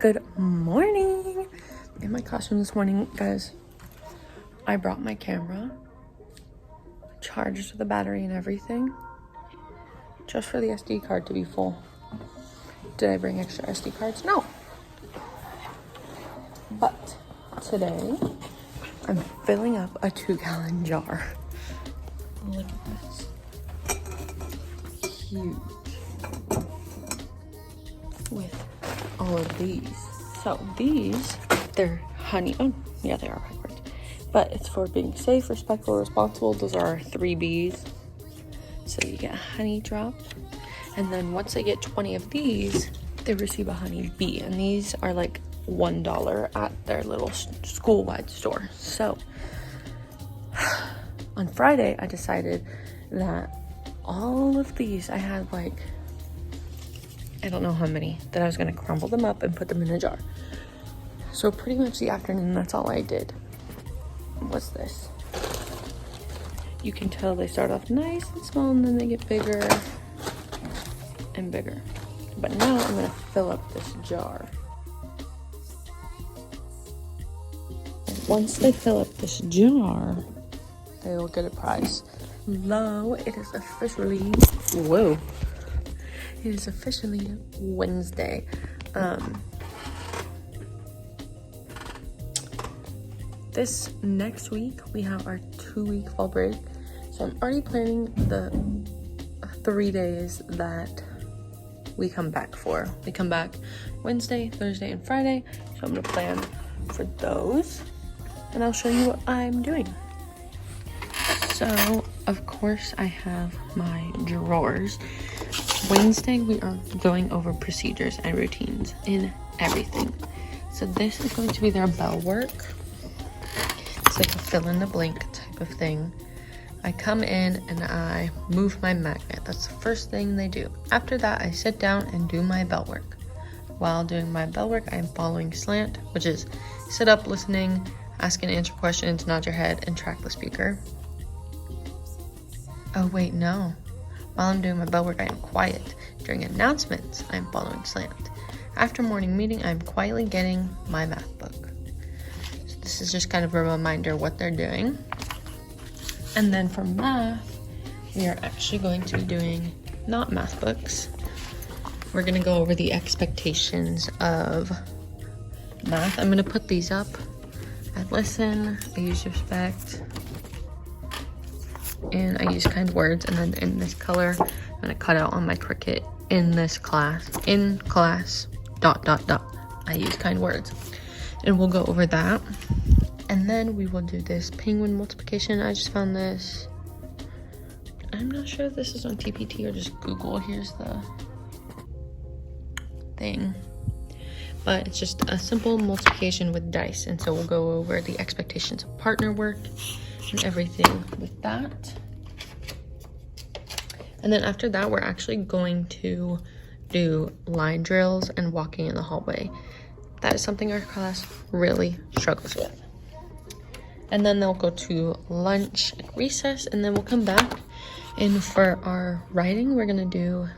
Good morning. In my classroom this morning, guys, I brought my camera, charged the battery and everything, just for the SD card to be full. Did I bring extra SD cards? No. But today, I'm filling up a 2-gallon jar. Look at this. Huge. With all of these. So these, they're honey. Oh, yeah, they are backwards. But it's for being safe, respectful, responsible. Those are our 3 B's. So you get a honey drop. And then once they get 20 of these, they receive a honey bee. And these are like $1 at their little school-wide store. So on Friday, I decided that all of these, I had like, I don't know how many, that I was gonna crumble them up and put them in a jar. So pretty much the afternoon, that's all I did. What's this? You can tell they start off nice and small and then they get bigger and bigger. But now I'm gonna fill up this jar. And once they fill up this jar, they will get a prize. Hello, it is officially, whoa. It is officially Wednesday. This next week, we have our 2-week fall break. So I'm already planning the 3 days that we come back for. We come back Wednesday, Thursday, and Friday. So I'm gonna plan for those. And I'll show you what I'm doing. So, of course, I have my drawers. Wednesday, we are going over procedures and routines in everything. So this is going to be their bell work. It's like a fill in the blank type of thing. I come in and I move my magnet. That's the first thing they do. After that, I sit down and do my bell work. While doing my bell work, I am following SLANT, which is sit up, listening, ask and answer questions, nod your head, and track the speaker. Oh wait, no. While I'm doing my bell work, I am quiet. During announcements, I am following SLANT. After morning meeting, I am quietly getting my math book. So this is just kind of a reminder what they're doing. And then for math, we are actually going to be doing not math books. We're going to go over the expectations of math. I'm going to put these up. I listen, I use respect, and I use kind words. And then in this color, I'm gonna cut out on my Cricut, in this class, in class, ... I use kind words. And we'll go over that. And then we will do this penguin multiplication. I just found this. I'm not sure if this is on TPT or just Google. Here's the thing. But it's just a simple multiplication with dice. And so we'll go over the expectations of partner work and everything with that. And then after that, we're actually going to do line drills and walking in the hallway. That is something our class really struggles with. And then they'll go to lunch and recess, and then we'll come back. And for our writing, we're gonna do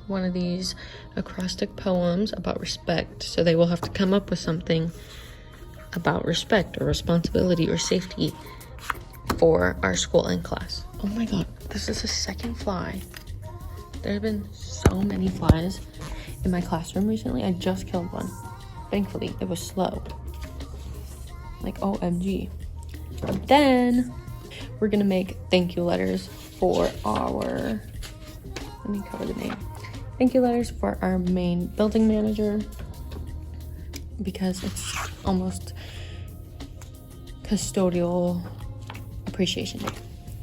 one of these acrostic poems about respect. So they will have to come up with something about respect or responsibility or safety for our school and class. Oh my god, this is a second fly. There have been so many flies in my classroom recently. I just killed one. Thankfully, it was slow. Like, OMG. But then we're gonna make thank you letters for our, let me cover the name. Thank you letters for our main building manager, because it's almost custodial appreciation day.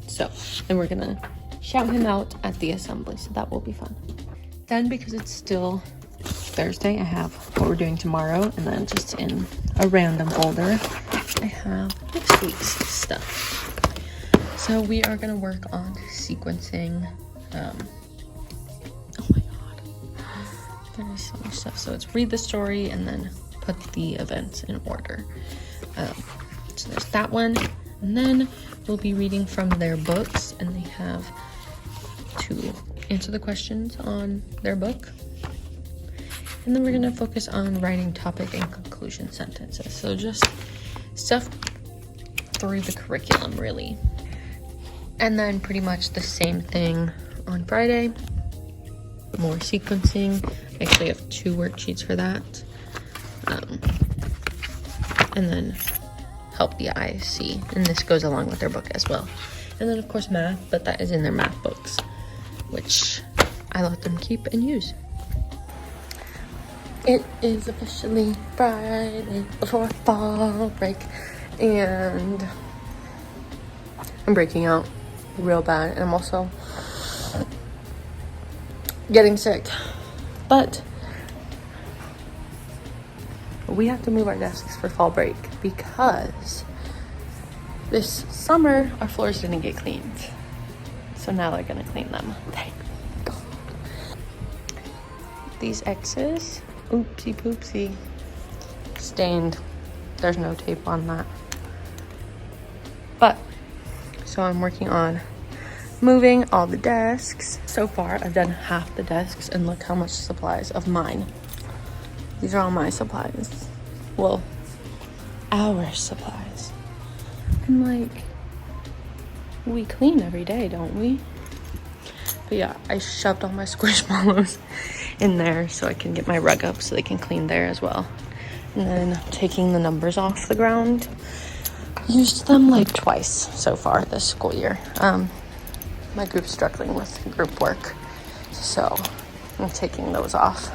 So, and we're gonna shout him out at the assembly, so that will be fun. Then, because it's still Thursday, I have what we're doing tomorrow, and then just in a random folder, I have next week's stuff. So we are gonna work on sequencing. Oh my god, there is so much stuff. So it's read the story and then put the events in order. So there's that one, and then we'll be reading from their books, and they have to answer the questions on their book. And then we're gonna focus on writing topic and conclusion sentences. So just stuff through the curriculum, really. And then pretty much the same thing on Friday. More sequencing. I actually have 2 worksheets for that. And then help the ISC. And this goes along with their book as well. And then of course math, but that is in their math books, which I let them keep and use. It is officially Friday before fall break, and I'm breaking out real bad, and I'm also getting sick. But we have to move our desks for fall break because this summer our floors didn't get cleaned. So now they're gonna clean them. Thank God. These X's, oopsie poopsie, stained. There's no tape on that. But, so I'm working on moving all the desks. So far, I've done half the desks, and look how much supplies of mine. These are all my supplies. Well, our supplies. And like, we clean every day, don't we? But yeah, I shoved all my Squishmallows in there so I can get my rug up so they can clean there as well. And then taking the numbers off the ground. Used them like twice so far this school year. My group's struggling with group work, so I'm taking those off.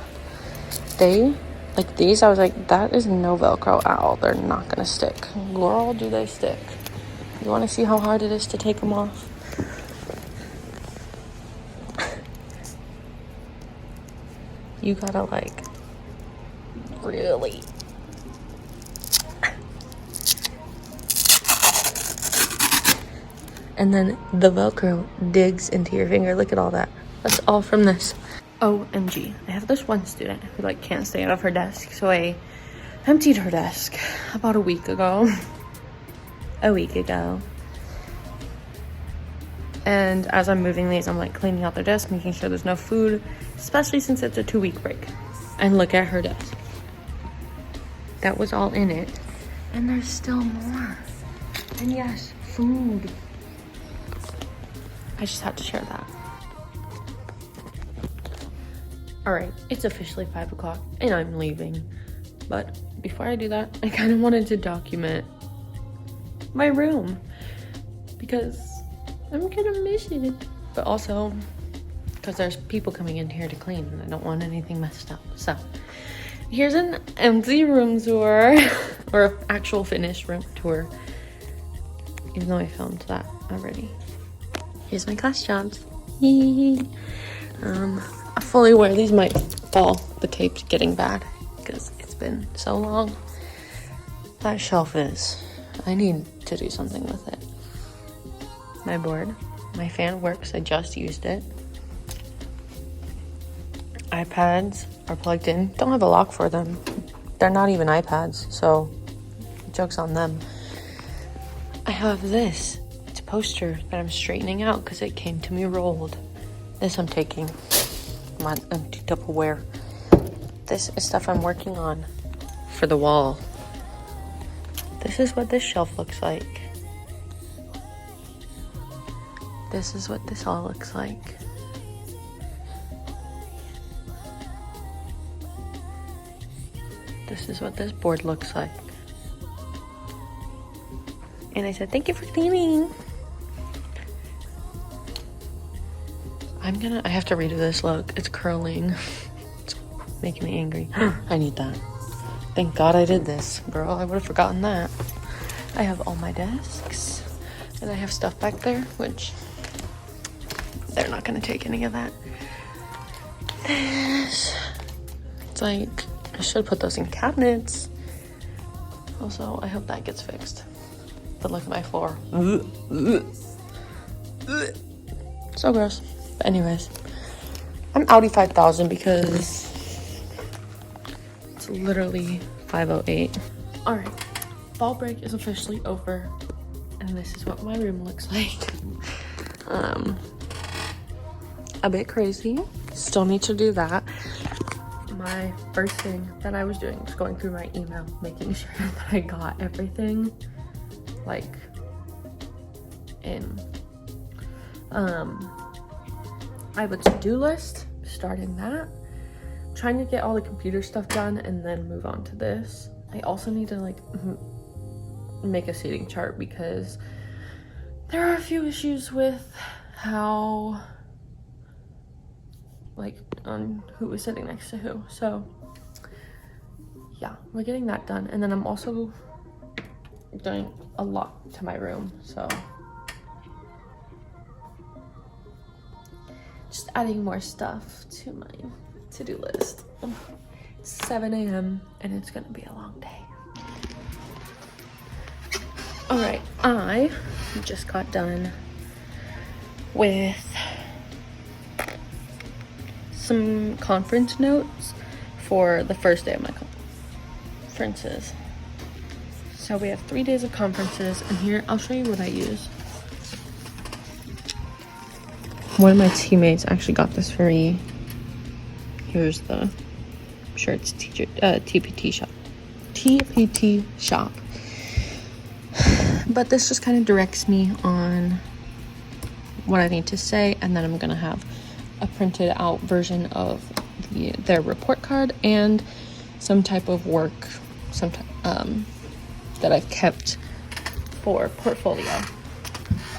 They, like these, I was like, that is no Velcro at all. They're not gonna stick. Girl, do they stick? You wanna see how hard it is to take them off? You gotta like, really. And then the Velcro digs into your finger. Look at all that. That's all from this. OMG. I have this one student who like can't stay out of her desk. So I emptied her desk about a week ago. And as I'm moving these, I'm like cleaning out their desk, making sure there's no food, especially since it's a 2-week break. And look at her desk. That was all in it. And there's still more. And yes, food. I just had to share that. All right, it's officially 5 o'clock and I'm leaving. But before I do that, I kind of wanted to document my room because I'm gonna miss it. But also because there's people coming in here to clean and I don't want anything messed up. So here's an empty room tour or actual finished room tour, even though I filmed that already. Here's my class jobs. I fully wear these might fall. The tape's getting bad because it's been so long. That shelf is. I need to do something with it. My board. My fan works. I just used it. iPads are plugged in. Don't have a lock for them. They're not even iPads, so joke's on them. I have this. It's a poster that I'm straightening out because it came to me rolled. This I'm taking. My empty Tupperware. This is stuff I'm working on for the wall. This is what this shelf looks like. This is what this all looks like. This is what this board looks like. And I said, thank you for cleaning. I have to redo this look. It's curling. It's making me angry. I need that. Thank God I did this, girl. I would have forgotten that. I have all my desks. And I have stuff back there, which they're not going to take any of that. This. It's like, I should put those in cabinets. Also, I hope that gets fixed. But look at my floor. So gross. But anyways, I'm outie 5,000 because it's literally 5:08. All right, fall break is officially over, and this is what my room looks like. A bit crazy. Still need to do that. my first thing that I was doing was going through my email, making sure that I got everything like in. I have a to-do list, starting that, trying to get all the computer stuff done and then move on to this. I also need to like make a seating chart because there are a few issues with how like on who was sitting next to who. So yeah, we're getting that done. And then I'm also doing a lot to my room, so just adding more stuff to my to-do list. It's 7 a.m. and it's gonna be a long day. All right, I just got done with some conference notes for the first day of my conferences. So we have 3 days of conferences, and here I'll show you what I use. One of my teammates actually got this for me. Here's the, I'm sure it's TPT shop. But this just kind of directs me on what I need to say, and then I'm gonna have a printed out version of their report card and some type of work, that I've kept for portfolio.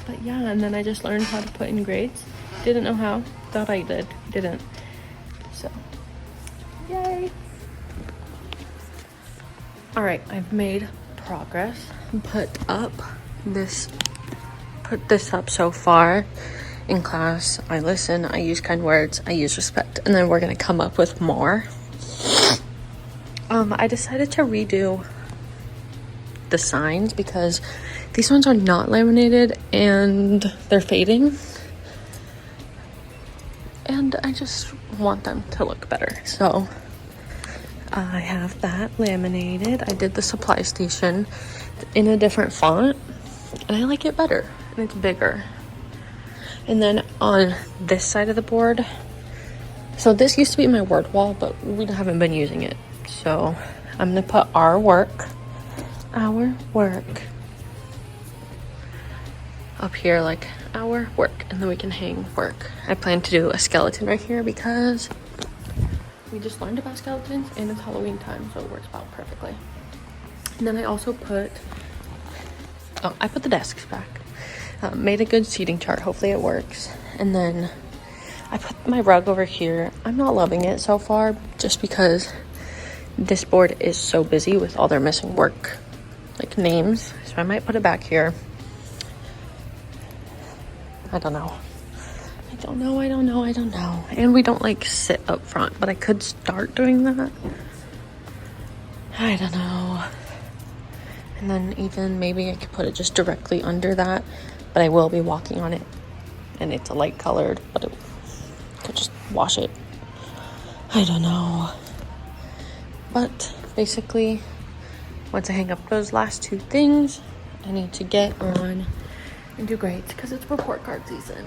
But yeah, and then I just learned how to put in grades. Didn't know how, thought I didn't. So, yay. All right, I've made progress. Put this up so far. In class, I listen, I use kind words, I use respect, and then we're gonna come up with more. I decided to redo the signs because these ones are not laminated and they're fading. And I just want them to look better. So I have that laminated. I did the supply station in a different font and I like it better and it's bigger. And then on this side of the board, so this used to be my word wall, but we haven't been using it. So I'm gonna put our work up here, like our work, and then we can hang work. I plan to do a skeleton right here because we just learned about skeletons and it's Halloween time, so it works out perfectly. And then I also put the desks back. Made a good seating chart, hopefully it works. And then I put my rug over here. I'm not loving it so far just because this board is so busy with all their missing work, like names, so I might put it back here. I don't know. And we don't like sit up front, but I could start doing that. I don't know. And then even maybe I could put it just directly under that, but I will be walking on it and it's a light colored, but I could just wash it. I don't know. But basically, once I hang up those last 2 things, I need to get on and do grades because it's report card season.